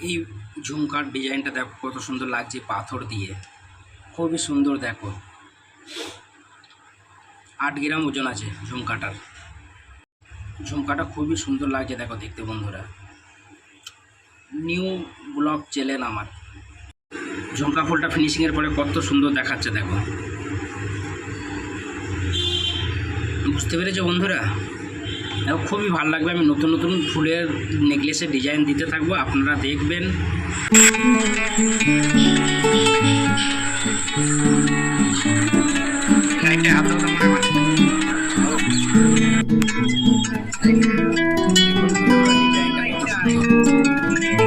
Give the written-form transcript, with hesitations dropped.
এই ঝুমকার ডিজাইনটা দেখো কত সুন্দর লাগছে পাথর দিয়ে, খুবই সুন্দর। দেখো 8 গ্রাম ওজন আছে ঝুমকাটার। ঝুমকাটা খুবই সুন্দর লাগছে দেখো দেখতে বন্ধুরা। নিউ ব্লগ চ্যানেল আমার। ঝুমকা ফুলটা ফিনিশিংয়ের পরে কত সুন্দর দেখাচ্ছে দেখো, বুঝতে পেরেছো বন্ধুরা? দেখো খুবই ভালো লাগবে। আমি নতুন নতুন ফুলের নেকলেসের ডিজাইন দিতে থাকবো, আপনারা দেখবেন। লাইটে হাত দাও তোমরা আমার। দেখুন বন্ধুরা, ডিজাইনটা কত সুন্দর।